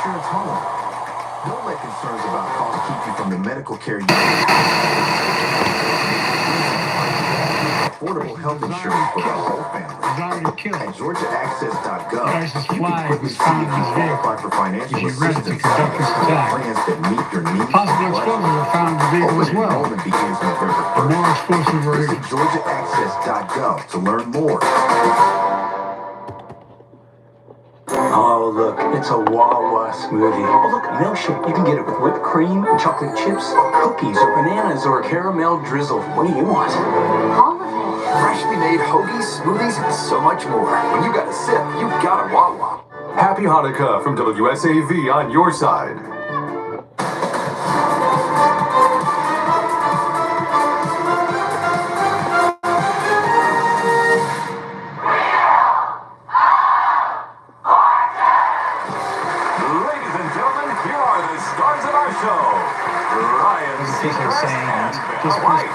insurance home. Don't let concerns about costs keep you from the medical care you need. Affordable health insurance for the whole family. At GeorgiaAccess.gov, you can quickly see if you qualify for financial assistance plans that meet your needs. Possible explosives were found in the vehicle as well. Enrollment begins November 1st. More explosives were Visit GeorgiaAccess.gov to learn more. Oh, look, it's a Wawa smoothie. Oh, look, milkshake. You can get it with whipped cream and chocolate chips, or cookies, or bananas, or a caramel drizzle. What do you want? All of it. Freshly made hoagies, smoothies, and so much more. When you got a sip, you got a Wawa. Happy Hanukkah from WSAV on your side. Ladies and gentlemen, here are the stars of our show. Ryan Seacrest and Jenna White.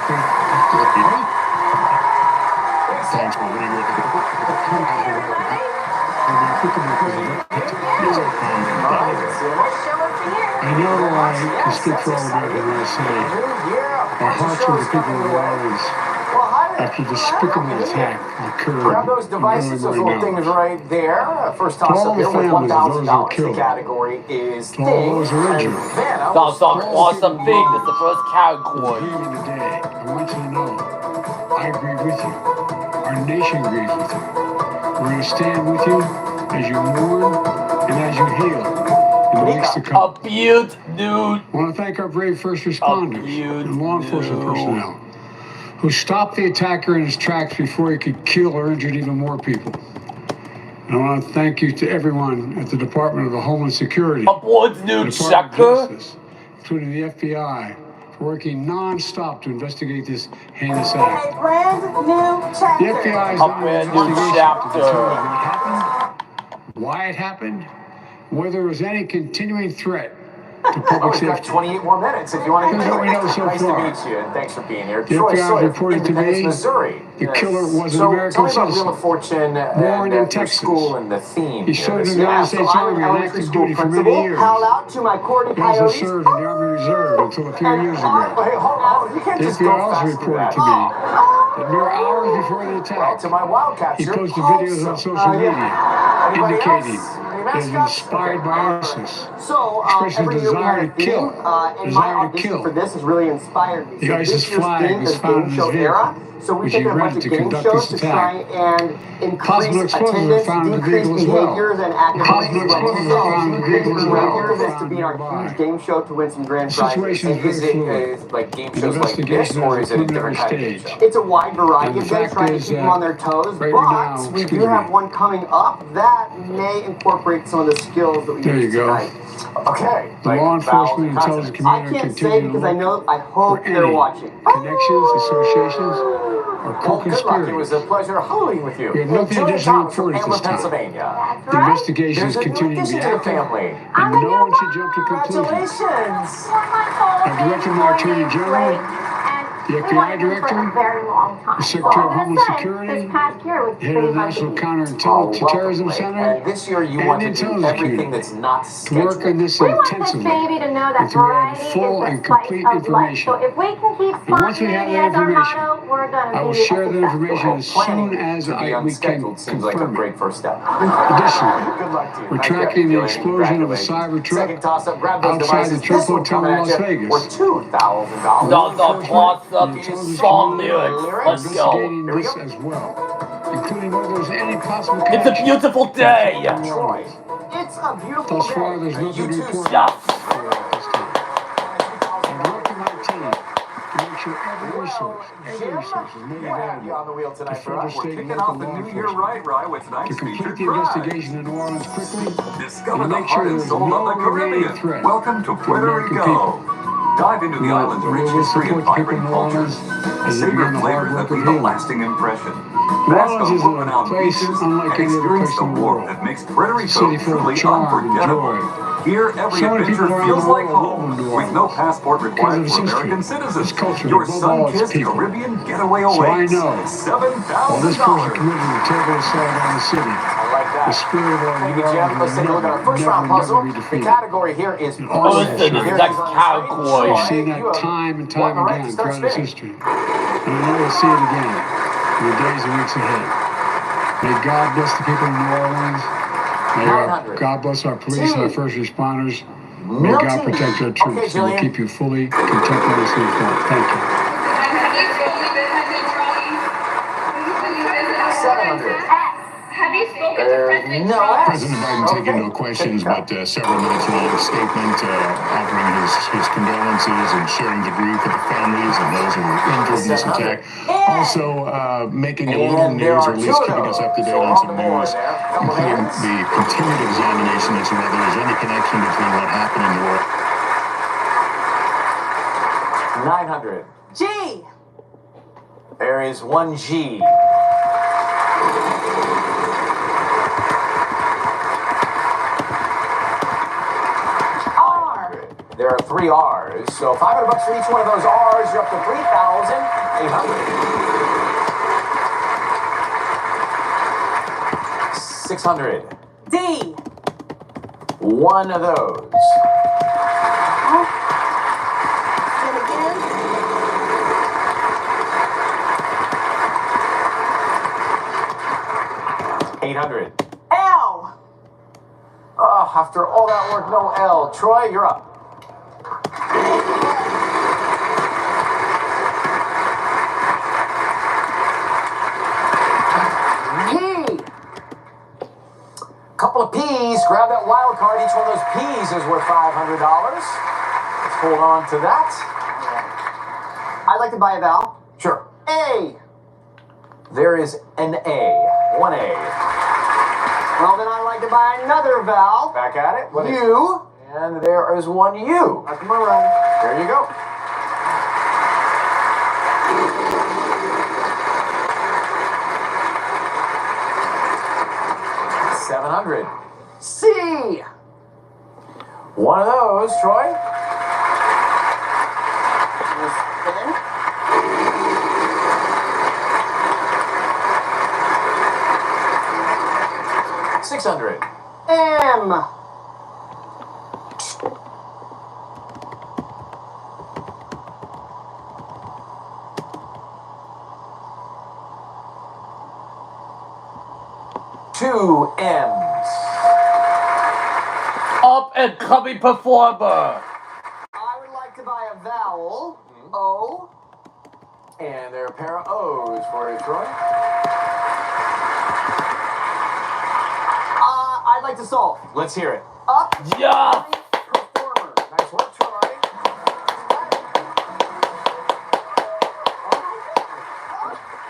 Thanks for reading it. I know I can speak for all America when I say our hearts with the people of Orleans after the despicable attack occurred. Grab those devices, those little things right there. First toss up here with $1,000. The category is thing. That's an awesome thing. That's the first category. Today, I want you to know I agree with you. Our nation agrees with you. We're going to stand with you as you mourn and as you heal in the weeks to come. A build, dude. I want to thank our brave first responders and law enforcement personnel who stopped the attacker in his tracks before he could kill or injure even more people. And I want to thank you to everyone at the Department of the Homeland Security, Aboard, the dude, Department sucker. of Justice, including the FBI, for working non-stop to investigate this heinous act. A brand new chapter. The FBI is A under brand new investigation to chapter. determine what happened, why it happened, whether there was any continuing threat to public We've got safety. 28 more minutes if you want to Here's what we know so Nice far. to meet you, and thanks for being here. The Troy FBI Sawyer, reported to Independence, me Missouri. the killer was an So American tell me about citizen, Wheel of Fortune born in and your Texas. school and the theme. He served in the United States Army on active duty for many years. Call out to my Cordy He also Coyotes. served in the Army Reserve until a few years ago. Wait, hold on. You can't The just go FBI also fast through reported that. to me that mere hours before the Well, attack, to my Wildcats, he you're posted videos on awesome. social media Anybody indicating else? that he was inspired by ISIS, So, expressing every year we desire have to a theme, kill, and my desire to audition kill. for this has really inspired me. The So ISIS this year's flag theme is is found Game in his Show vehicle, Era. So we've which he taken a bunch rented of to game conduct shows this to try attack. and Possible increase explosives were attendance, found in the decrease vehicle as well. behaviors and Possible activities. explosives were found in the vehicle as well. This to be our huge game show to win some grand The prizes. situation is And is very it fluid. like game An shows like this, investigation or is is a it a different preliminary kind of game stage. show? It's a wide variety And of the them, fact trying to is keep them that on their toes, right but now, we excuse do me. have one coming up that may incorporate some of the skills that we There you use go. tonight. Okay. The like law vowels enforcement and and intelligence consonants. I community are can't say continuing to because I look know, I for hope they're any watching. connections, associations, or Well, good luck. It co-conspirators. was a pleasure hallowing with you. We have nothing Julian additional Thomas from report at Ambler, this time. Pennsylvania. The investigation There's is a new continuing to be addition to the active, family. and no one should jump to conclusions. Congratulations. I've directed my Attorney General, the FBI Director, the Secretary of Homeland Security, head of the National Counterterrorism Center, And this year you and want the to do intelligence everything community that's not to scheduled. work on this We want this intensively baby to know that until we have variety full is and the spice complete of life. information. So if we can keep And once we have spontaneity that as our information, motto, we're going to I will be share a that success information story. as Planning soon as to be we can unscheduled seems like a confirm great it. first step. Additionally, Good luck to you. we're Nice tracking job, the Julian. explosion of a Congratulations. cyber truck Second toss up, grab those outside the devices. Trump This one Hotel in coming Las at you Vegas. for $2,000. The plus up The intelligence song community lyrics. are Let's go. investigating Here we this go. as well, including whether there's any possible It's a connection. beautiful day. Troy. It's a beautiful Thus day. far, there's nothing to You too, report Yeah. at this time. I've worked with my team to make sure every resource is made We'll have you on available the wheel to tonight for further us. state and Kicking local off the law new year enforcement right with to tonight's complete featured the prize. investigation in New Orleans quickly Discover and the make sure heart and there's soul no of the remaining Caribbean. threat Welcome to to the Puerto American Rico. people. Dive into the island's rich We'll history and support the people vibrant of New culture. Orleans as they Savor begin the hard flavors that work of leave a healing. lasting impression. New Bask Orleans on is a world-renowned place beaches unlike and any other experience place the in the warmth world. that makes Puerto It's a Rico city full of truly charm and unforgettable. joy. Here, every So many adventure people around feels the like world love home, New with no Orleans passport because of required its for history, American its citizens. culture, Your above all, its sun-kissed people. Caribbean getaway So I awaits. know, while this person $7,000. committed a terrible assault on the city, I like The spirit of our Thank you, Jim. Let's take a look at our first round puzzle. The category here is Listen, Here that it is on the cowboy. screen. We've Troy, seen you that have time and won time the right to again start throughout its spinning. history. And we know we'll see it again in the days and weeks ahead. May God bless the people of New Orleans. May God bless our police and our first responders. May God protect our troops, and we'll keep you fully contemporaneously informed. Thank you. 700. Have you spoken to President Trump? President Biden taking no questions, but several minutes long statement offering his condolences and sharing the grief with the families and those who were injured in this attack. Also making a little news, or at least keeping us up to date on some news, including the continued examination as to whether there's any connection between what happened in New Orleans. 900. G. There is one G. R. There are 3 R's, so $500 for each one of those R's. You're up to 3,800. 600. D. One of those. And again. 800. L. Oh, after all that work, no L. Troy, you're up. P. Couple of P's. Grab that wild card. Each one of those P's is worth $500. Let's hold on to that. I'd like to buy a vowel. Sure. A. There is an A. One A. Well, then I'd like to buy another vowel. Back at it. What is U. it? And there is one U. That's my run. There you go. $700. C. One of those, Troy. Spin. $600. M. Two M's. Up and coming performer. I would like to buy a vowel. O. And there are a pair of O's for you, Troy. I'd like to solve. Let's hear it. Up. Yeah. Performer. Nice work, Troy.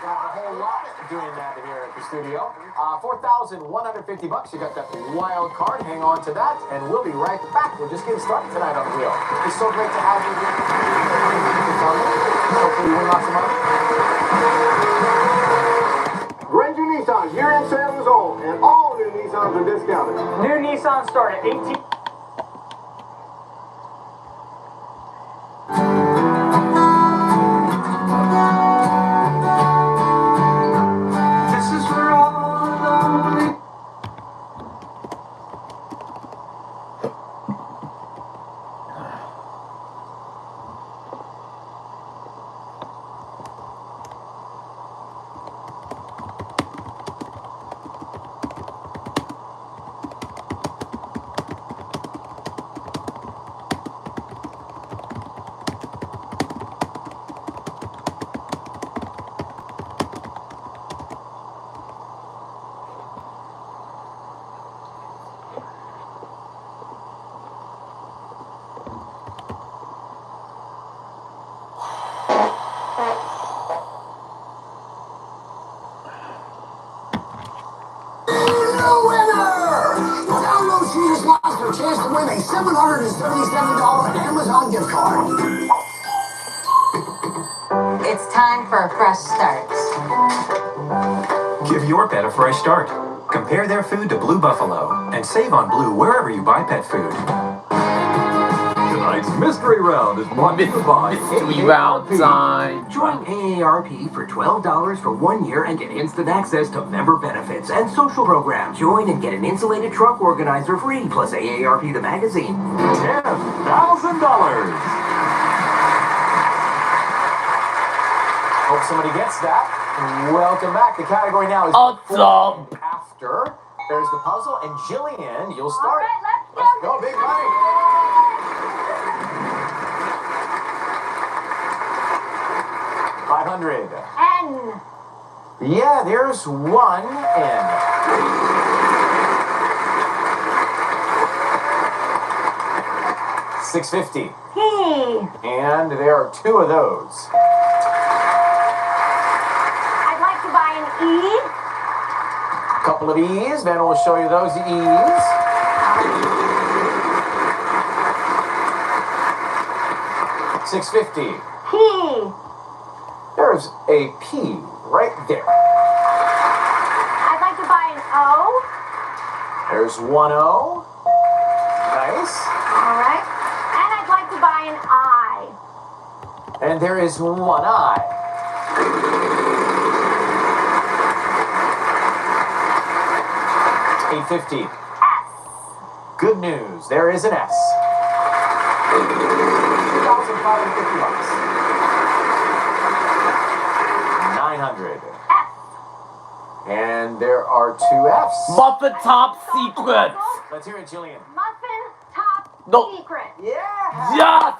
Got a whole lot doing that here at the studio. $4,150. You got that wild card. Hang on to that, and we'll be right back. We're just getting started tonight on the wheel. It's so great to have you here. Hopefully you win lots of money. Granger Nissan, year-end sale is on, and all new Nissans are discounted. New Nissan start at 18. This is for all lonely. For a chance to win a $777 Amazon gift card. It's time for a fresh start. Give your pet a fresh start. Compare their food to Blue Buffalo and save on Blue wherever you buy pet food. Tonight, Tonight's Mystery Round is brought to you by Mystery round time. Join AARP for $12 for 1 year and get instant access to member benefits and social programs. Join and get an insulated truck organizer free, plus AARP the magazine. $10,000. Hope somebody gets that. Welcome back. The category now is Awesome. after. There's the puzzle, and Jillian, you'll start. All right, Let's go, big money. $500. N. Yeah, there's one N. $650. T. And there are two of those. I'd like to buy an E. Couple of E's. Van will show you those E's. $650. P. There's a P right there. I'd like to buy an O. There's one O. Nice. All right. And I'd like to buy an I. And there is one I. $850. S. Good news. There is an S. $2,550. $900. F. And there are two F's. Muffin top secret. Let's hear it, Jillian. Muffin top No. secret. Yeah. Yes.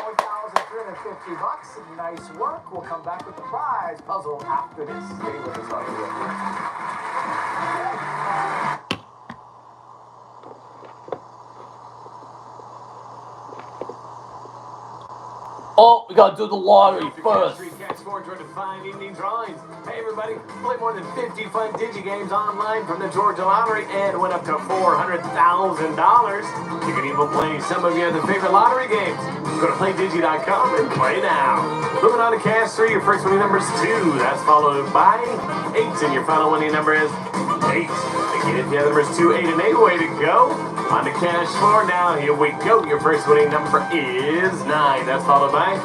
$4,350. Nice work. We'll come back with the prize puzzle after this. Stay with us on the Oh, we gotta do the lottery first. Cat score toward the 5 evening drawings. Hey everybody, play more than 50 fun digi-games online from the Georgia Lottery and win up to $400,000. You can even play some of your other favorite lottery games. Go to playdigi.com and play now. Moving on to Cash 3, your first winning number is 2. That's followed by 8, and your final winning number is 8. Again, if the other numbers 2, 8, and 8, way to go. On to Cash 4 now, here we go. Your first winning number is 9. That's followed by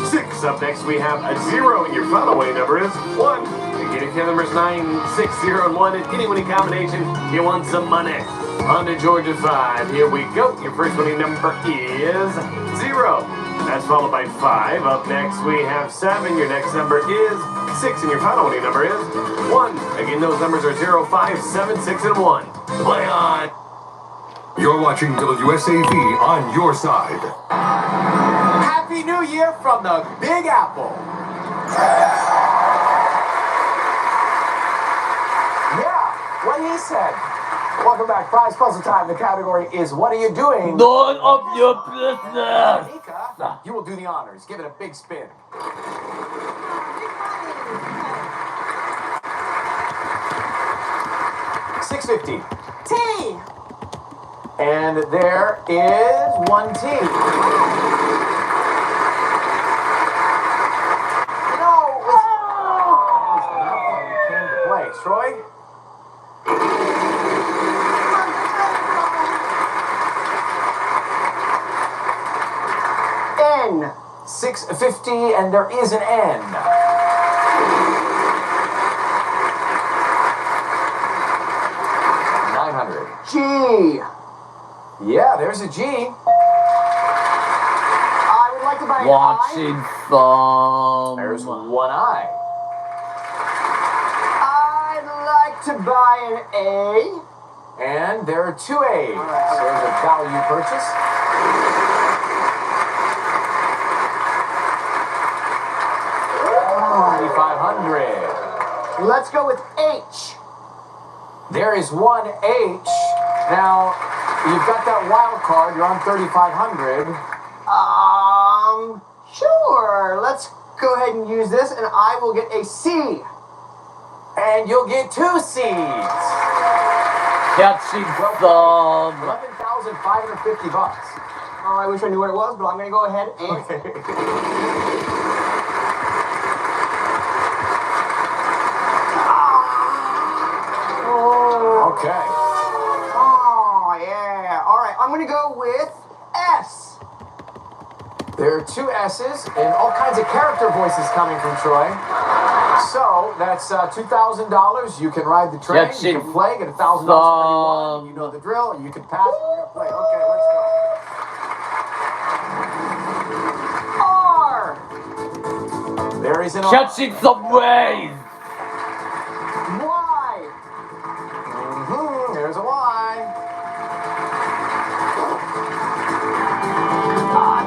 6. Up next, we have a 0, and your final winning number is 1. Again, if the numbers 9, 6, 0, and 1 in any winning combination, you want some money. On to Georgia 5. Here we go. Your first winning number is 0. That's followed by 5. Up next, we have 7. Your next number is 6, and your final winning number is 1. Again, those numbers are 0, 5, 7, 6, and 1. Play on. You're watching WSAV on your side. Happy New Year from the Big Apple. Yeah, what he said. Welcome back. Prize puzzle time. The category is what are you doing? None of your business. Mika, you will do the honors. Give it a big spin. $650. T. And there is one T. You know, that one came to play. Troy? N. 650, and there is an N. $900. G. Yeah, there's a G. I would like to buy an I. Watching some. There's one I. I'd like to buy an A. And there are two A's. So there's a value purchase. $2,500. Let's go with H. There is one H. Now, you've got that wild card. You're on 3,500. Sure. Let's go ahead and use this, and I will get a C. And you'll get two C's. Catching some. $11,550. Oh, I wish I knew what it was, but I'm going to go ahead and... Okay. Oh, yeah. All right, I'm going to go with S. There are two S's and all kinds of character voices coming from Troy. So that's $2,000. You can ride the train, you can play, get $1,000 for anyone. You know the drill. You can pass, you're going to play. Okay, let's go. R. There is an R. Catching some waves. Y. There's a Y.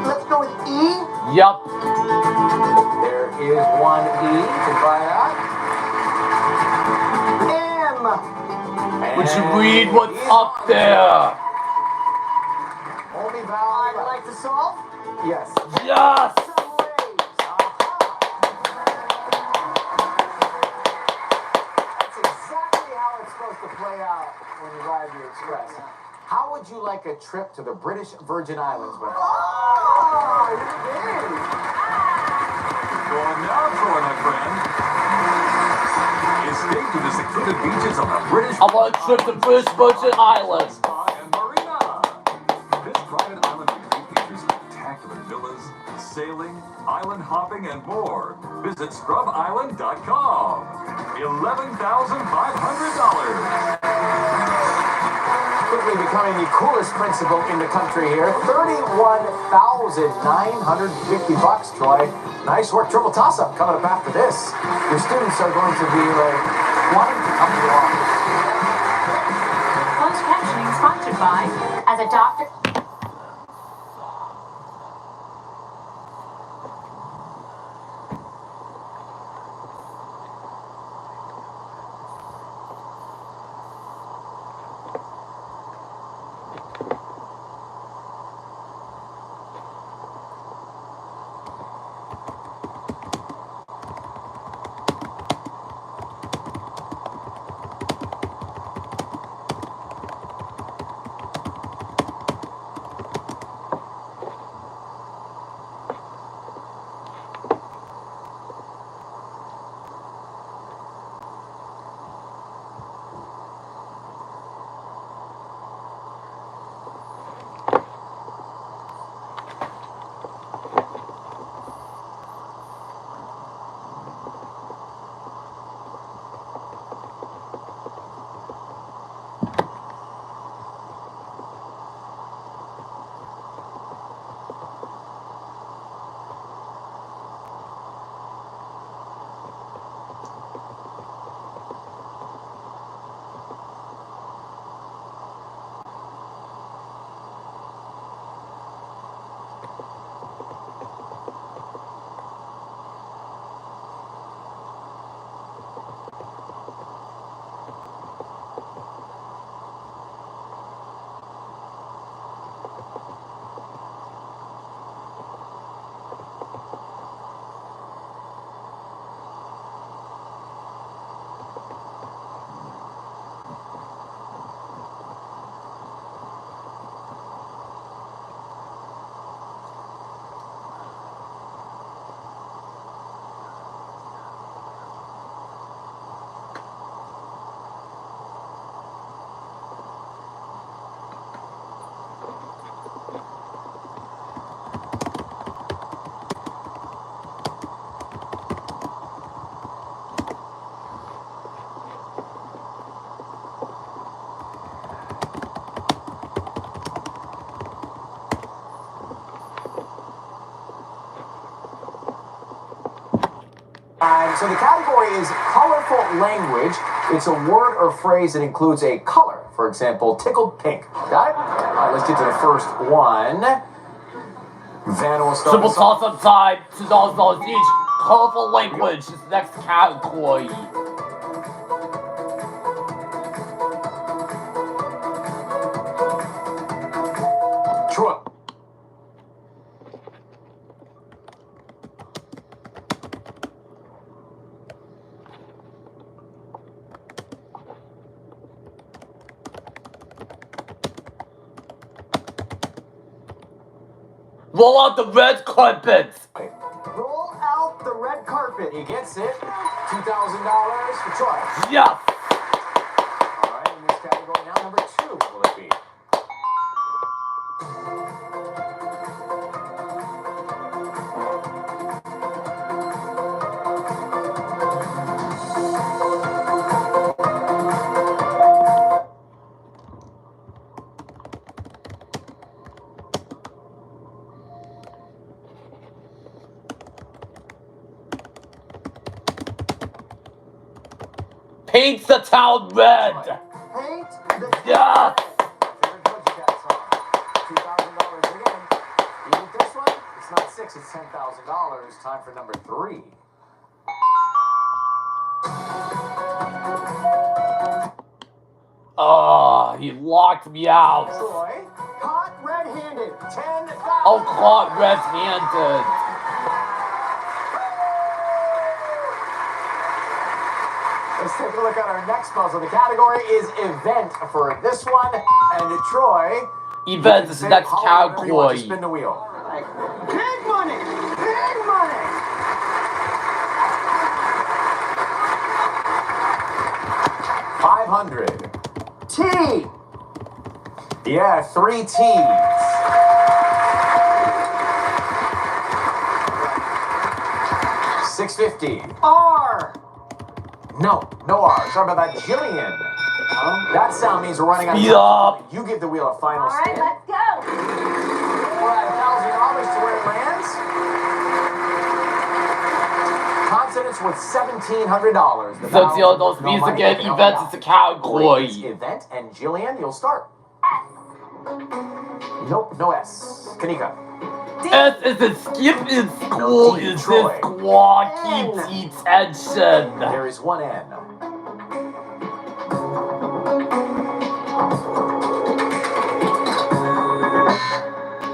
Let's go with E. Yep. There is one E. You can try that. M. Would you read what's up there? Only vowel. I'd like to solve. Yes. Yes. Some waves. That's exactly how it's supposed to play out when you ride the Express. How would you like a trip to the British Virgin Islands with? Oh, you're big. Well, now, Troy, my friend, escape to the secluded beaches of the British. I want a trip to British Virgin Islands. Spa and Marina. This private island retreat features spectacular villas, sailing, island hopping, and more. Visit scrubisland.com. $11,500. Quickly becoming the coolest principal in the country here. $31,950, Troy. Nice work. Triple toss-up coming up after this. Your students are going to be like wanting to come to your office. Closed captioning sponsored by, as a doctor. So the category is colorful language. It's a word or phrase that includes a color. For example, tickled pink. Got it? All right, let's get to the first one. Van will start. Triple toss-up time. $2,000 each. Colorful language is the next category. Troy. Roll out the red carpet. Roll out the red carpet. He gets it. $2,000 for Troy. Yes. All right, in this category. Paint the town red. Paint the Yes. $2,000 again. You get this one? It's not $6, it's $10,000. Time for number 3. Oh, he locked me out. Troy, caught red-handed. $10,000. Oh, caught red-handed. Let's take a look at our next puzzle. The category is event for this one. And Troy, Event is the next category. Spin the wheel. Big money. Big money. $500. T. Yeah, 3 T's. $650. R. No R. Sorry about that. Jillian. That sound means we're running out of Speed time. up. You give the wheel a final All right, spin. let's go. We're at $1,000 to where it lands. Consonants with $1,700. The Since you vowels those no means money, again, no event doubt. is the category. It's event, and Jillian, you'll start. Nope, no S. Kanika. S is in skip in school. D, Is Troy. this squad keeps attention. There is 1 N.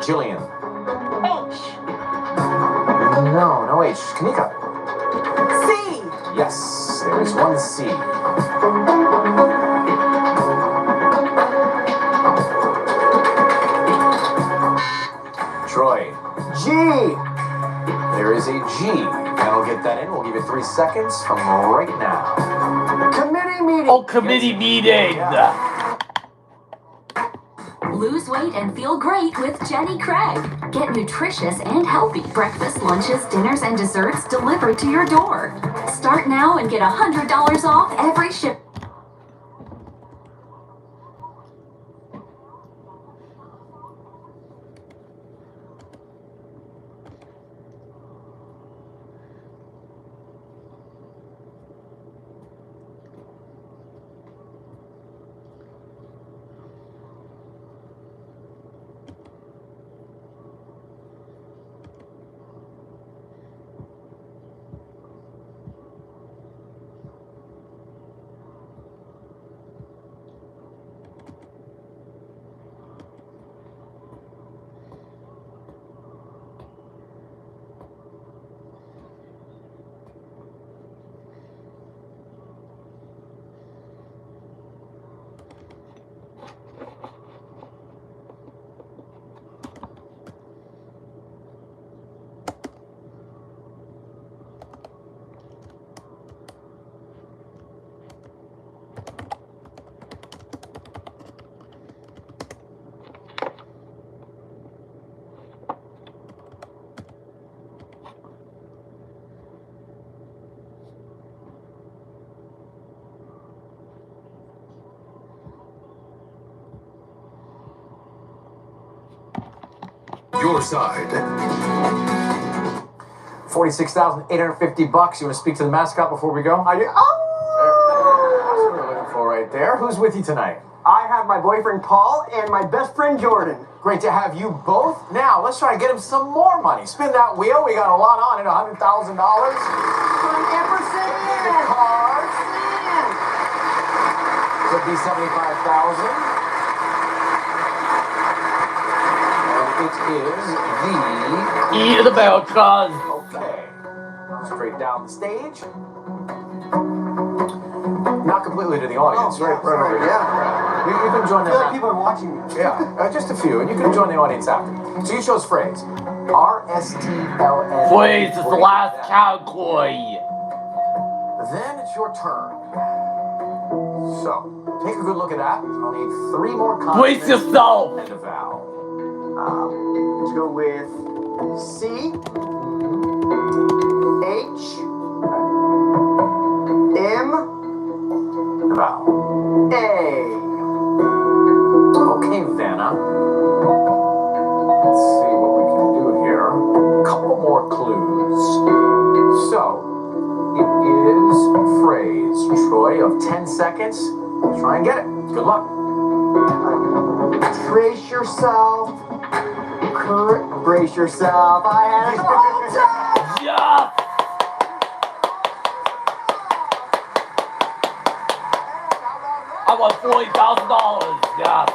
Jillian. H. No H. Kanika. C. Yes, there is 1 C. Troy. G. There is a G. That'll get that in. We'll give you 3 seconds from right now. Committee meeting. Oh, committee meeting. Lose weight and feel great with Jenny Craig. Get nutritious and healthy breakfast, lunches, dinners, and desserts delivered to your door. Start now and get $100 off every ship. Your side. $46,850. You want to speak to the mascot before we go? I do. That's what we're looking for right there. Who's with you tonight? I have my boyfriend Paul and my best friend Jordan. Great to have you both. Now, let's try to get him some more money. Spin that wheel. We got a lot on it. $100,000. From ampersand. The cards. Could be $75,000. And it is the E in Americas. Okay. Straight down the stage. Not completely to the audience, right over here. Yeah. You can join I feel like them. people are watching me. Yeah, just a few, and you can join the audience after. So you chose phrase. RSTLN. Please, it's the last category. Then it's your turn. So, take a good look at that. I'll need 3 more consonants. Brace yourself. And a vowel. Let's go with C, H, M, The vowel. A. Okay, Vanna. Let's see what we can do here. A couple more clues. So, it his phrase. Troy, of 10 seconds. Try and get it. Good luck. Brace yourself. Brace yourself. I had it the whole time. Yeah. I won $40,000. Yeah.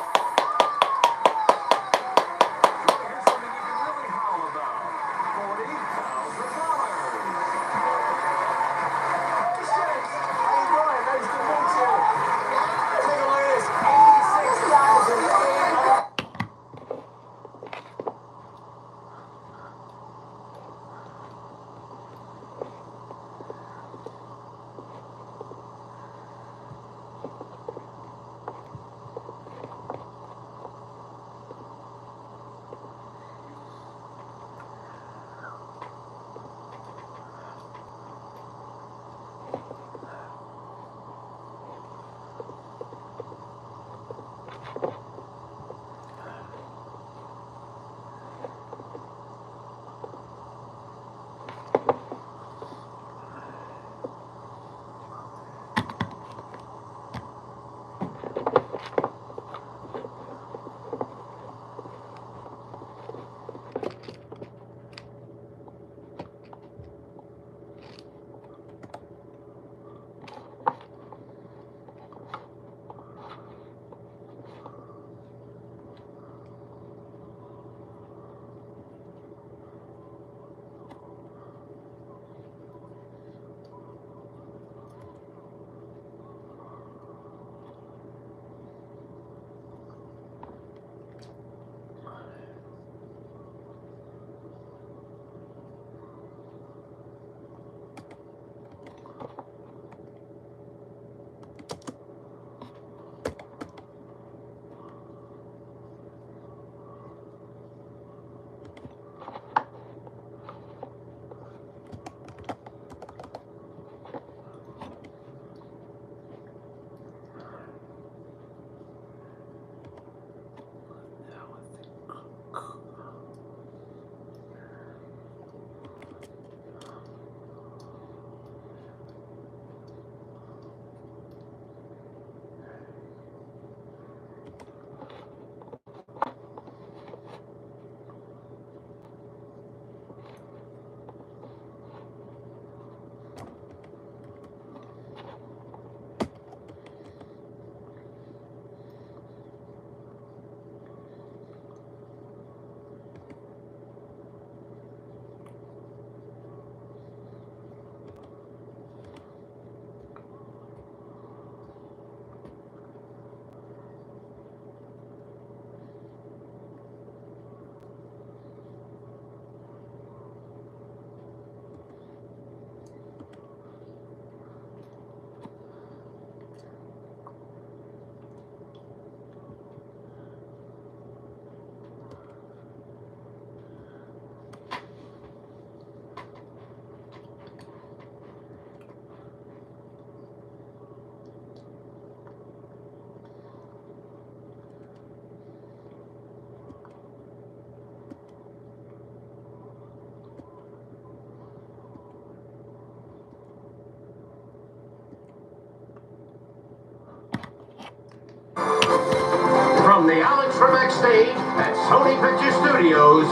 From the Alex from backstage at Sony Picture Studios,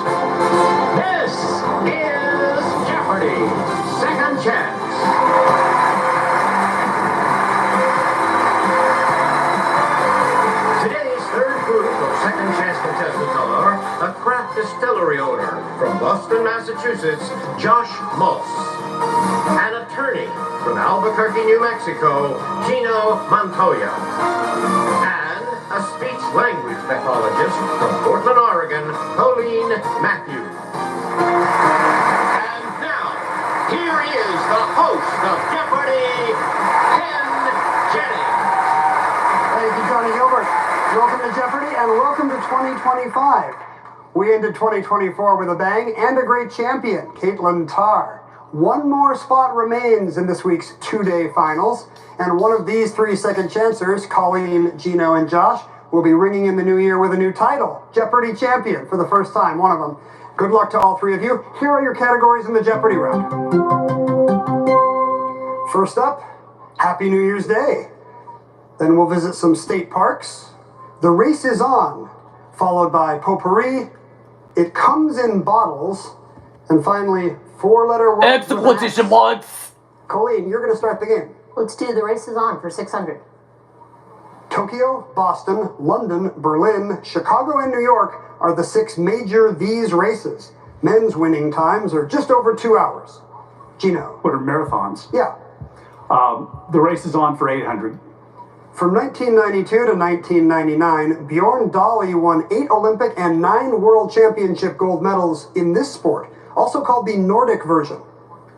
this is Jeopardy! Second Chance. Today's third group of Second Chance contestants are a craft distillery owner from Boston, Massachusetts, Josh Moss. An attorney from Albuquerque, New Mexico, Gino Montoya. A speech-language pathologist from Portland, Oregon, Colleen Matthews. And now, here is the host of Jeopardy, Ken Jennings. Thank you, Johnny Gilbert. Welcome to Jeopardy and welcome to 2025. We ended 2024 with a bang and a great champion, Caitlin Tarr. One more spot remains in this week's two-day finals, and one of these three second chancers, Colleen, Gino, and Josh, will be ringing in the new year with a new title, Jeopardy champion, for the first time, one of them. Good luck to all three of you. Here are your categories in the Jeopardy round. First up, Happy New Year's Day. Then we'll visit some state parks. The Race is On, followed by Potpourri, It Comes in Bottles, and finally, 4-letter words. Execution marks. Colleen, you're going to start the game. Let's do The Race is On for 600. Tokyo, Boston, London, Berlin, Chicago, and New York are the 6 major these races. Men's winning times are just over 2 hours. Gino. What are marathons? Yeah. The Race is On for 800. From 1992 to 1999, Bjorn Dali won 8 Olympic and 9 World Championship gold medals in this sport, also called the Nordic version.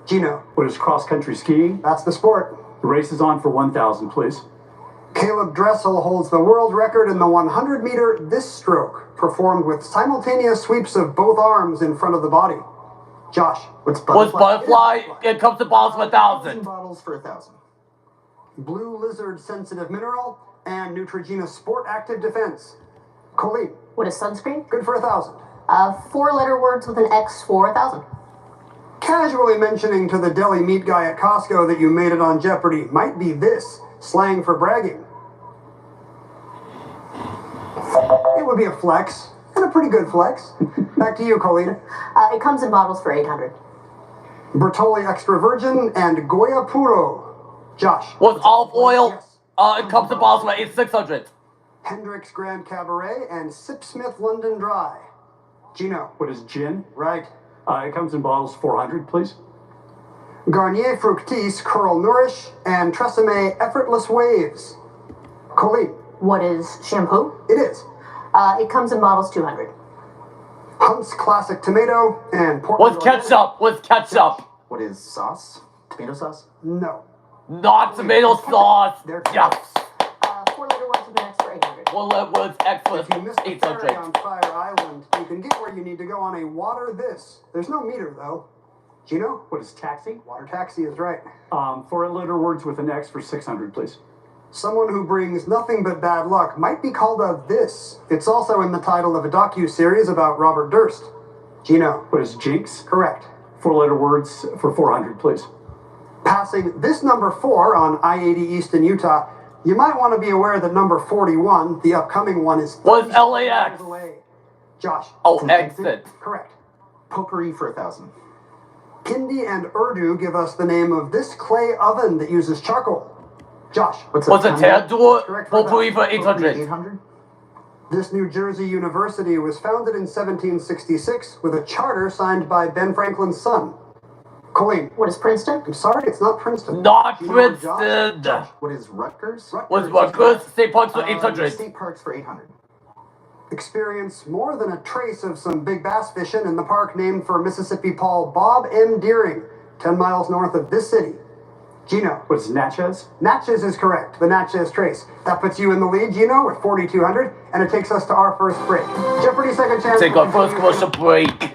Gino. What is cross-country skiing? That's the sport. The Race is On for 1,000, please. Caleb Dressel holds the world record in the 100-meter this stroke, performed with simultaneous sweeps of both arms in front of the body. Josh. What's butterfly? It comes to bottles for 1,000. Bottles for 1,000. Blue Lizard Sensitive Mineral, and Neutrogena Sport Active Defense. Colleen. What is sunscreen? Good for 1,000. 4-letter words with an X for 1,000. Casually mentioning to the deli meat guy at Costco that you made it on Jeopardy might be this, slang for bragging. It would be a flex, and a pretty good flex. Back to you, Colleen. It comes in bottles for 800. Bertolli Extra Virgin and Goya Puro. Josh. With olive oil, it comes in bottles for 600. Hendrick's Grand Cabaret and Sipsmith London Dry. Gino. What is gin? Right. It comes in bottles 400, please. Garnier Fructis Curl Nourish and Tresemme Effortless Waves. Colleen. What is shampoo? It is. It comes in bottles 200. Hunt's Classic Tomato and Portland. With ketchup. With ketchup. What is sauce? Tomato sauce? No. Not tomato sauce. Yes. 4-letter words with an X for 800. 4-letter words X for If you missed the ferry 800. on Fire Island, you can get where you need to go on a water this. There's no meter though. Gino? What is taxi? Water taxi is right. 4-letter words with an X for 600, please. Someone who brings nothing but bad luck might be called a this. It's also in the title of a docu-series about Robert Durst. Gino. What is jinx? Correct. 4-letter words for 400, please. Passing this number 4 on I-80 East in Utah, you might want to be aware that number 41, the upcoming one, is What's LAX? away. Josh. Oh, exit. Correct. Potpourri for 1,000. Hindi and Urdu give us the name of this clay oven that uses charcoal. Josh. What's a tandoor? Correct. Potpourri for 800. 800? This New Jersey university was founded in 1766 with a charter signed by Ben Franklin's son. Colleen. What is Princeton? I'm sorry, it's not Princeton. Not Do you know Princeton. Josh? What is Rutgers? What's Rutgers? State parks for 800. State parks for 800. Experience more than a trace of some big bass fishing in the park named for Mississippi Paul Bob M. Deering, 10 miles north of this city. Gino. What is Natchez? Natchez is correct, the Natchez Trace. That puts you in the lead, Gino, with 4,200, and it takes us to our first break. Jeopardy second chance. Take our first commercial break.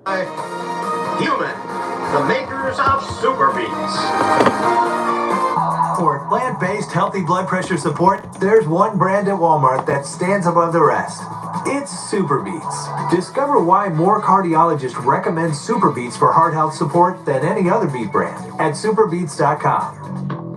Human, the makers of Super Beats. For plant-based healthy blood pressure support, there's one brand at Walmart that stands above the rest. It's Super Beats. Discover why more cardiologists recommend Super Beats for heart health support than any other beet brand at superbeats.com.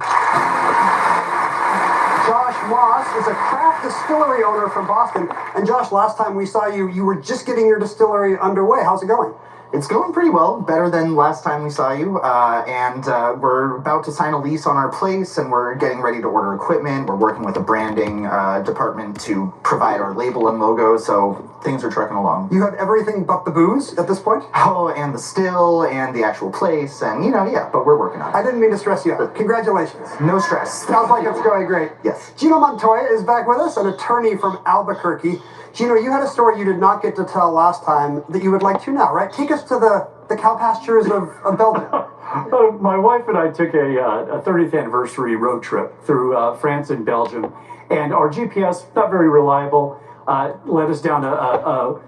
Josh Moss is a craft distillery owner from Boston. And Josh, last time we saw you, you were just getting your distillery underway. How's it going? It's going pretty well, better than last time we saw you, and we're about to sign a lease on our place, and we're getting ready to order equipment. We're working with a branding department to provide our label and logo, so things are trucking along. You have everything but the booze at this point? Oh, and the still, and the actual place, and yeah, but we're working on it. I didn't mean to stress you out. Congratulations. No stress. Sounds like it's going great. Yes. Gino Montoya is back with us, an attorney from Albuquerque. Gino, you had a story you did not get to tell last time that you would like to now, right? Take us to the cow pastures of Belgium. My wife and I took a 30th anniversary road trip through France and Belgium, and our GPS, not very reliable, led us down a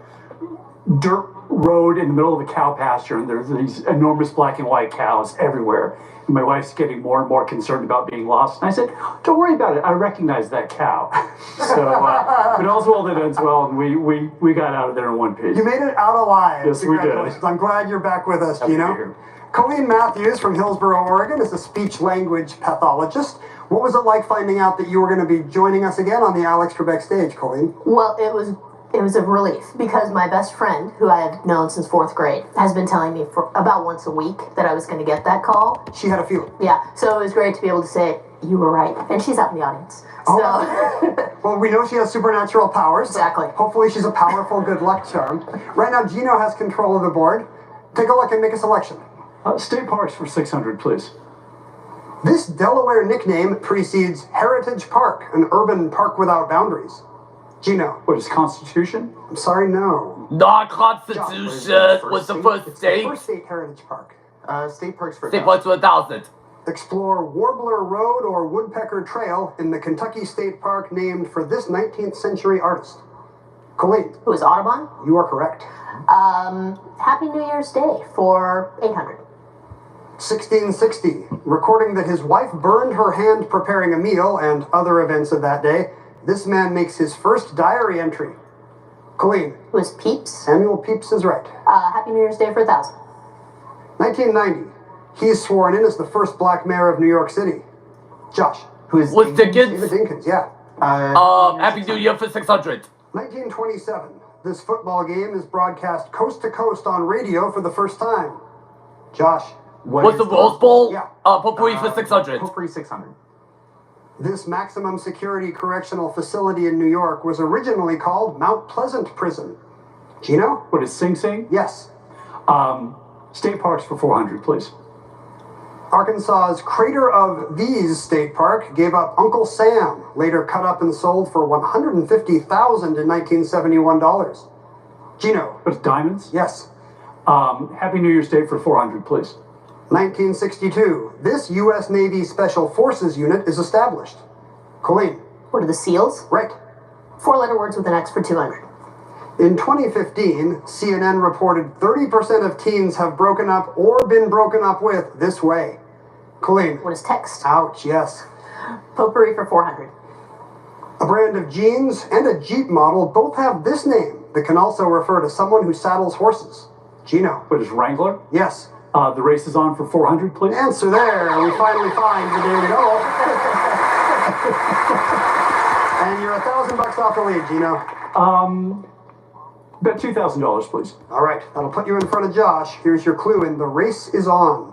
dirt road in the middle of a cow pasture, and there's these enormous black and white cows everywhere. And my wife's getting more and more concerned about being lost. And I said, don't worry about it. I recognize that cow. So, but all's well that ends well, and we got out of there in one piece. You made it out alive. Yes, we did. I'm glad you're back with us, Gino. Colleen Matthews from Hillsboro, Oregon is a speech-language pathologist. What was it like finding out that you were going to be joining us again on the Alex Trebek stage, Colleen? Well, it was a relief because my best friend, who I had known since 4th grade, has been telling me for about once a week that I was going to get that call. She had a feeling. Yeah, so it was great to be able to say, you were right. And she's out in the audience. So. Well, we know she has supernatural powers. Exactly. Hopefully she's a powerful good luck charm. Right now, Gino has control of the board. Take a look and make a selection. State parks for 600, please. This Delaware nickname precedes Heritage Park, an urban park without boundaries. Gino. What is Constitution? I'm sorry, no. Not Constitution was the first state. The first state Heritage Park. State parks for State parks for 1,000. Explore Warbler Road or Woodpecker Trail in the Kentucky State Park named for this 19th century artist. Colleen. Who is Audubon? You are correct. Happy New Year's Day for 800. 1660, recording that his wife burned her hand preparing a meal and other events of that day, this man makes his first diary entry. Colleen. Who is Pepys? Samuel Pepys is right. Happy New Year's Day for 1,000. 1990, he is sworn in as the first black mayor of New York City. Josh. Who is What's Dickens? David Dinkins, yeah. Happy New Year for 600. 1927, this football game is broadcast coast to coast on radio for the first time. Josh. What's the Rose Bowl? Yeah. Potpourri for 600. Potpourri 600. This maximum security correctional facility in New York was originally called Mount Pleasant Prison. Gino? What is Sing Sing? Yes. State parks for 400, please. Arkansas's Crater of These State Park gave up Uncle Sam, later cut up and sold for $150,000 in 1971 dollars. Gino? What is Diamonds? Yes. Happy New Year's Day for 400, please. 1962, this U.S. Navy Special Forces unit is established. Colleen. What are the SEALs? Right. 4-letter words with an X for 200. In 2015, CNN reported 30% of teens have broken up or been broken up with this way. Colleen. What is text? Ouch, yes. Potpourri for 400. A brand of jeans and a Jeep model both have this name that can also refer to someone who saddles horses. Gino. What is Wrangler? Yes. The race is on for 400, please. Answer there. We finally find the Daily Double. And you're $1,000 off the lead, Gino. Bet $2,000, please. All right, that'll put you in front of Josh. Here's your clue in The Race is On.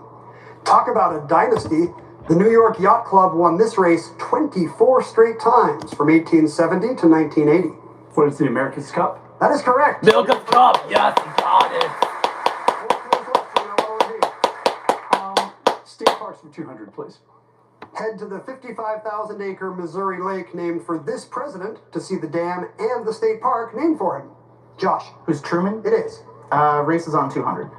Talk about a dynasty. The New York Yacht Club won this race 24 straight times from 1870 to 1980. What is the America's Cup? That is correct. America's Cup, yes, got it. State parks for 200, please. Head to the 55,000-acre Missouri lake named for this president to see the dam and the state park named for him. Josh. Who's Truman? It is. Race is on 200.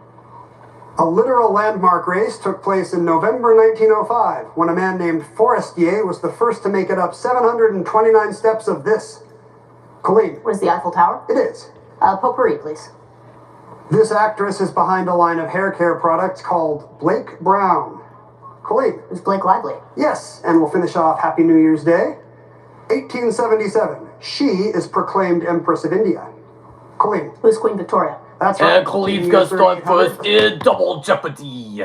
A literal landmark race took place in November 1905 when a man named Forestier was the first to make it up 729 steps of this. Colleen. What is the Eiffel Tower? It is. Potpourri, please. This actress is behind a line of hair care products called Blake Brown. Colleen. Who's Blake Lively? Yes, and we'll finish off Happy New Year's Day. 1877. She is proclaimed Empress of India. Colleen. Who's Queen Victoria? That's right. And Colleen's gonna start first in Double Jeopardy.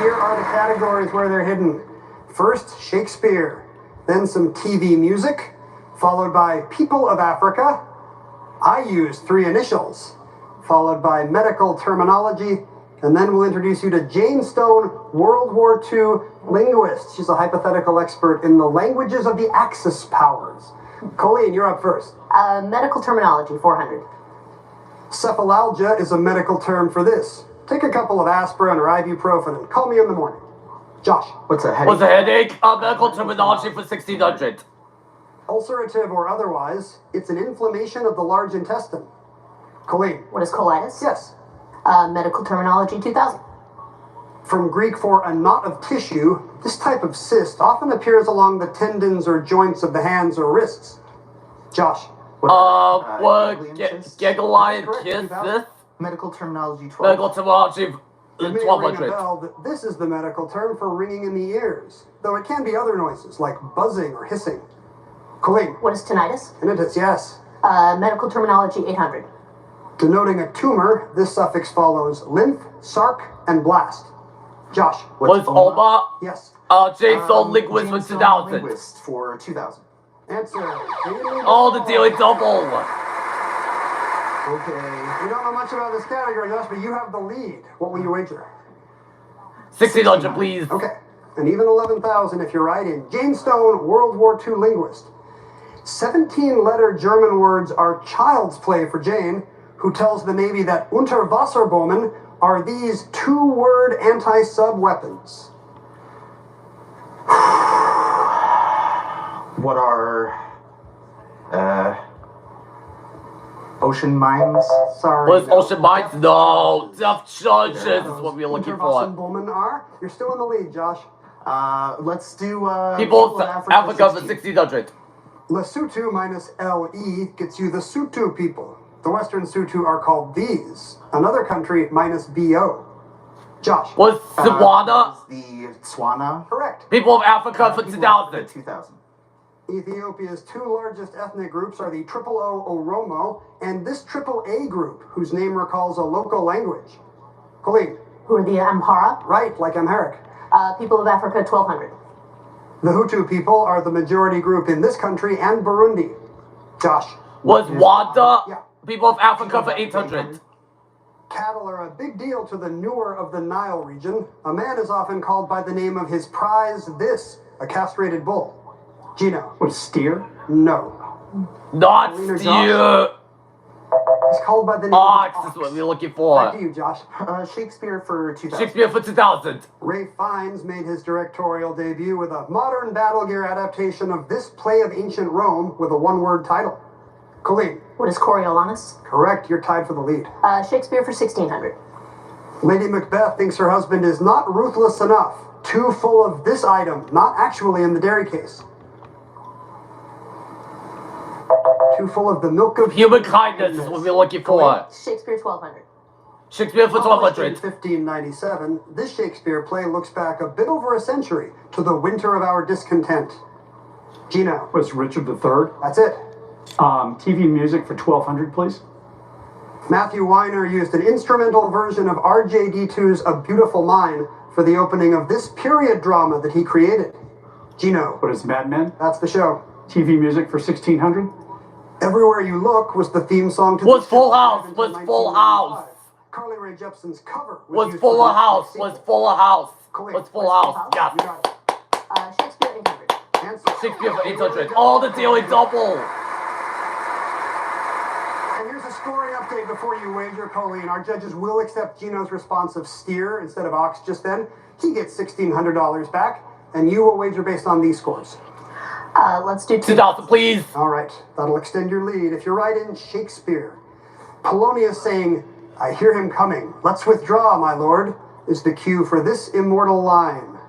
Here are the categories where they're hidden. First, Shakespeare, then some TV music, followed by People of Africa. I use 3 initials, followed by medical terminology, and then we'll introduce you to Jane Stone, World War II linguist. She's a hypothetical expert in the languages of the Axis powers. Colleen, you're up first. Medical terminology, 400. Cephalalgia is a medical term for this. Take a couple of aspirin or ibuprofen and call me in the morning. Josh. What's a headache? What's a headache? Medical terminology for 1600. Ulcerative or otherwise, it's an inflammation of the large intestine. Colleen. What is colitis? Yes. Medical terminology, 2000. From Greek for a knot of tissue, this type of cyst often appears along the tendons or joints of the hands or wrists. Josh. Ganglion kyst? Medical terminology, 12. Medical terminology, It may ring a bell that this is the medical term for ringing in the ears, though it can be other noises like buzzing or hissing. Colleen. What is tinnitus? Tinnitus, yes. Medical terminology, 800. Denoting a tumor, this suffix follows lymph, sarc, and blast. Josh. What's OMA? Yes. Jane Stone linguist for 2000. Linguist for 2000. Answer. Oh, the Daily Double. Okay. We don't know much about this category, Josh, but you have the lead. What will you wager? 1600, please. Okay. And even 11,000 if you're right in. Jane Stone, World War II linguist. 17-letter German words are child's play for Jane, who tells the Navy that Unterwasserbomben are these 2-word anti-sub weapons. What are Ocean Mines? Sorry. Was Ocean Mines? No. Tough Judges is what we're looking Unterwasser for. Bowman are. You're still in the lead, Josh. Let's do People of Africa for 1600. Lesotho minus LE gets you the Sutu people. The Western Sutu are called these. Another country minus BO. Josh. Was Tswana? The Tswana. Correct. People of Africa for 2000. 2000. Ethiopia's two largest ethnic groups are the Triple O Oromo and this Triple A group, whose name recalls a local language. Colleen. Who are the Amhara? Right, like Amharic. People of Africa, 1200. The Hutu people are the majority group in this country and Burundi. Josh. Was Wanda? Yeah. People of Africa for 800. Cattle are a big deal to the Nuer of the Nile region. A man is often called by the name of his prize, a castrated bull. Gino. What, steer? No. Not Colleen, steer. He's called by the name Ox of is what we're looking for. Back to you, Josh. Shakespeare for 2000. Shakespeare for 2000. Ray Fiennes made his directorial debut with a modern battle gear adaptation of this play of ancient Rome with a one-word title. Colleen. What is Coriolanus? Correct, you're tied for the lead. Shakespeare for 1600. Lady Macbeth thinks her husband is not ruthless enough. Too full of this item, not actually in the dairy case. Too full of the milk of Human kindness is what we're looking for. Shakespeare 1200. Shakespeare for Published in 1200. 1597, this Shakespeare play looks back a bit over a century to the winter of our discontent. Gino. Was Richard III? That's it. TV music for 1200, please. Matthew Weiner used an instrumental version of RJD2's A Beautiful Mind for the opening of this period drama that he created. Gino. What is Mad Men? That's the show. TV music for 1600. Everywhere You Look was the theme song to Was the Full House. Was Full House. Carly Rae Jepsen's cover Was used Full for the House. sequel. Was Full House. Colleen. Was Full House. Yes. You got it. Shakespeare 800. Answer. Shakespeare for 800. All the daily double. And here's a scoring update before you wager, Colleen. Our judges will accept Gino's response of steer instead of ox just then. He gets $1,600 back, and you will wager based on these scores. Let's do 2000, please. All right, that'll extend your lead. If you're right in Shakespeare, Polonius saying, "I hear him coming. Let's withdraw, my lord," is the cue for this immortal line.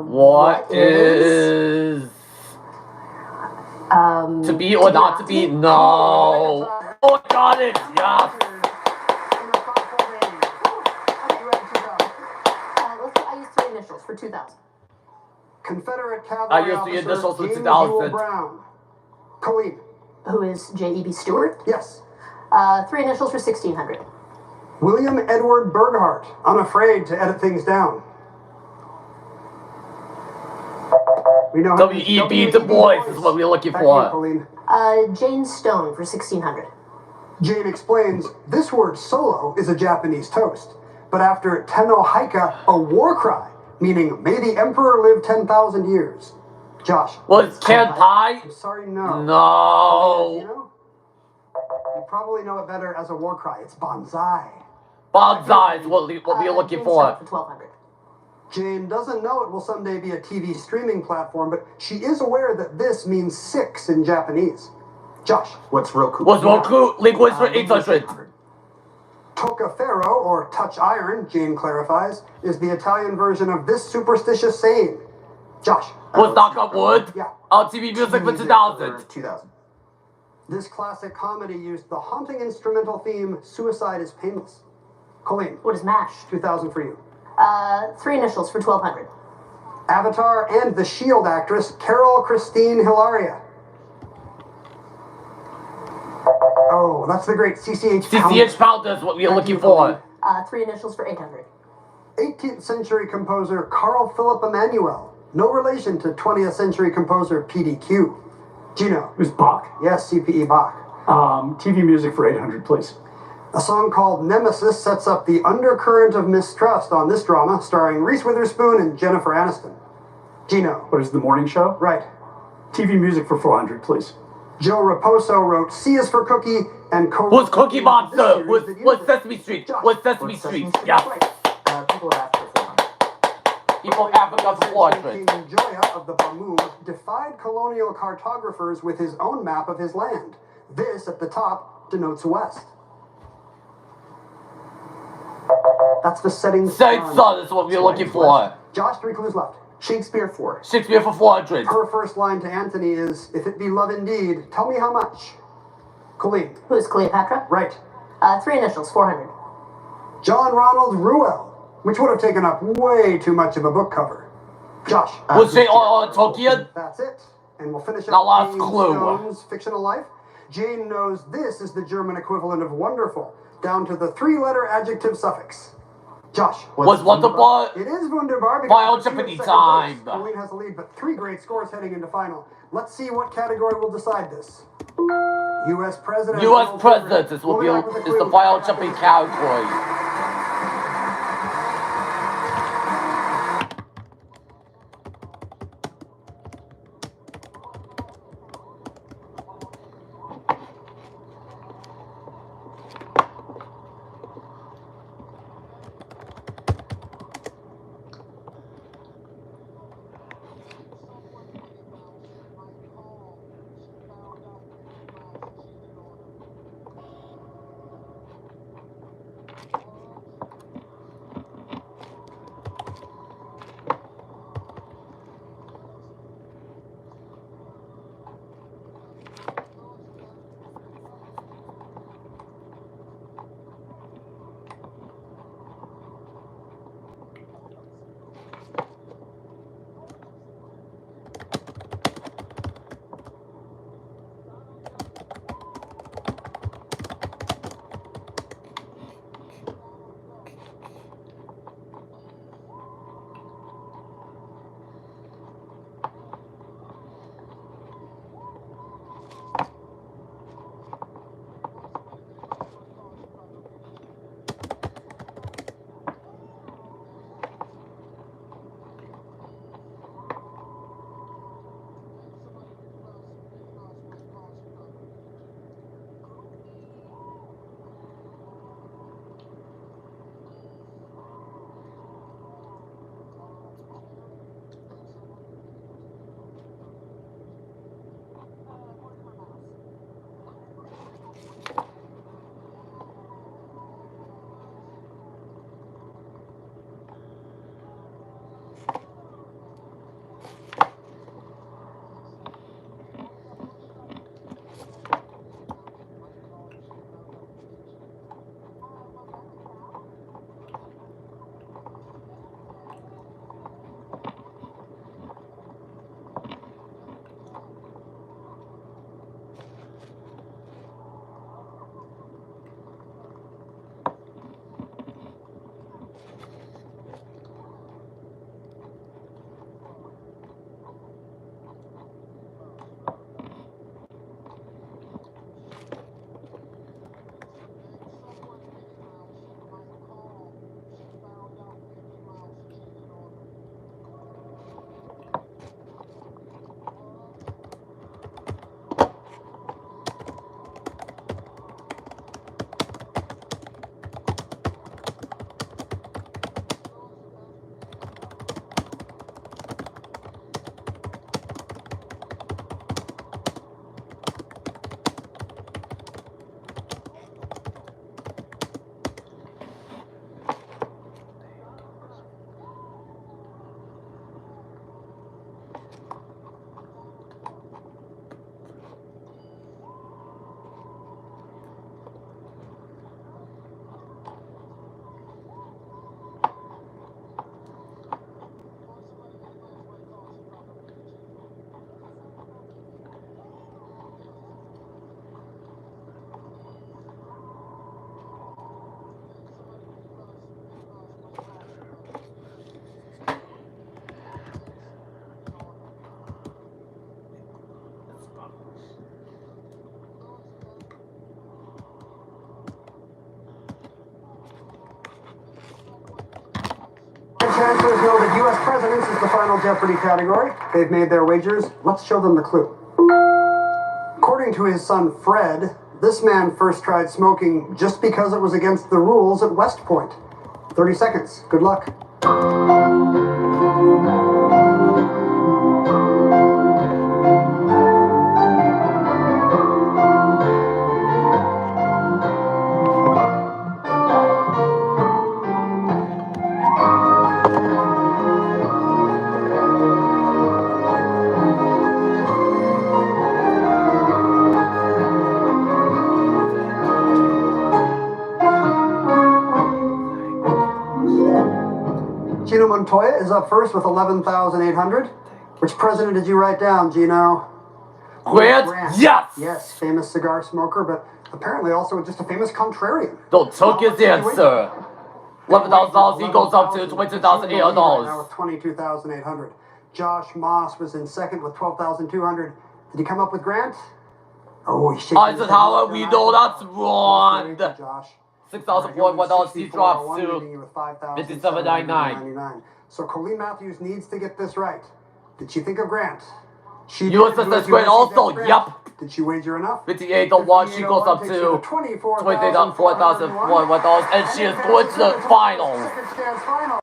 What is to be or not to be? No. Oh, got it. Yes. I use 3 initials for 2000. Confederate cavalry I used the officer initials for James 2000. Ewell Brown. Colleen. Who is J.E.B. Stewart? Yes. 3 initials for 1600. William Edward Burghardt, unafraid to edit things down. We know W.E.B. Du Bois is what we're looking Back to you, for. Colleen. Jane Stone for 1600. Jane explains, this word solo is a Japanese toast, but after Tenohaika, a war cry, meaning may the emperor live 10,000 years. Josh. Was Kanpai? I'm sorry, no. No. You know? You probably know it better as a war cry. It's bonsai. Bonsai is what we're looking Jane for. Stone for 1200. Jane doesn't know it will someday be a TV streaming platform, but she is aware that this means 6 in Japanese. Josh. What's Roku? Was Roku linguist for 800? Toccaferro, or touch iron, Jane clarifies, is the Italian version of this superstitious saying. Josh. Was knock on wood? Yeah. TV music for 2000. 2000. This classic comedy used the haunting instrumental theme, Suicide is Painless. Colleen. What is MASH? 2000 for you. 3 initials for 1200. Avatar and the Shield actress, Carol Christine Hilaria. Oh, that's the great CCH Pounder. CCH Pounder is what we're looking for. 3 initials for 800. 18th century composer Carl Philipp Emanuel. No relation to 20th century composer PDQ. Gino. Who's Bach? Yes, CPE Bach. TV music for 800, please. A song called Nemesis sets up the undercurrent of mistrust on this drama, starring Reese Witherspoon and Jennifer Aniston. Gino. What is the morning show? Right. TV music for 400, please. Joe Raposo wrote C is for Cookie and co-wrote Was Cookie Monster? Was Was Sesame Street? Was Sesame Street? Yes. People of Africa for 400. People of Africa for 400. King Joya of the Bamoon defied colonial cartographers with his own map of his land. This at the top denotes west. That's the setting sun. Sun is what we're looking for. Josh, 3 clues left. Shakespeare 4. Shakespeare for 400. Her first line to Anthony is, if it be love indeed, tell me how much. Colleen. Who is Cleopatra? Right. 3 initials, 400. John Ronald Reuel, which would have taken up way too much of a book cover. Josh. Was it Tolkien? That's it. And we'll finish Now up last Jane clue. Stone's fictional life. Jane knows this is the German equivalent of wonderful, down to the 3-letter adjective suffix. Josh. Was wonderful? It is wunderbar. Final Jeopardy time. Colleen has a lead, but 3 great scores heading into final. Let's see what category will decide this. U.S. President. U.S. President is the Final Jeopardy category. Chancellors know that U.S. presidents is the final Jeopardy category. They've made their wagers. Let's show them the clue. According to his son Fred, this man first tried smoking just because it was against the rules at West Point. 30 seconds. Good luck. Latoya is up first with 11,800. Which president did you write down, Gino? Grant? Yes! Yes, famous cigar smoker, but apparently also just a famous contrarian. Don't took his answer. $11,000, he goes up to $22,800. Now with 22,800. Josh Moss was in second with 12,200. Did he come up with Grant? Oh, he's shaking his head. Eisenhower, we know that's wrong. Josh. $6,401, he drops to $57.99. So Colleen Matthews needs to get this right. Did she think of Grant? She USS Grant also, yep. Did she wager enough? 58-1, she goes up to $24,401, and she is going to the finals. Second chance final.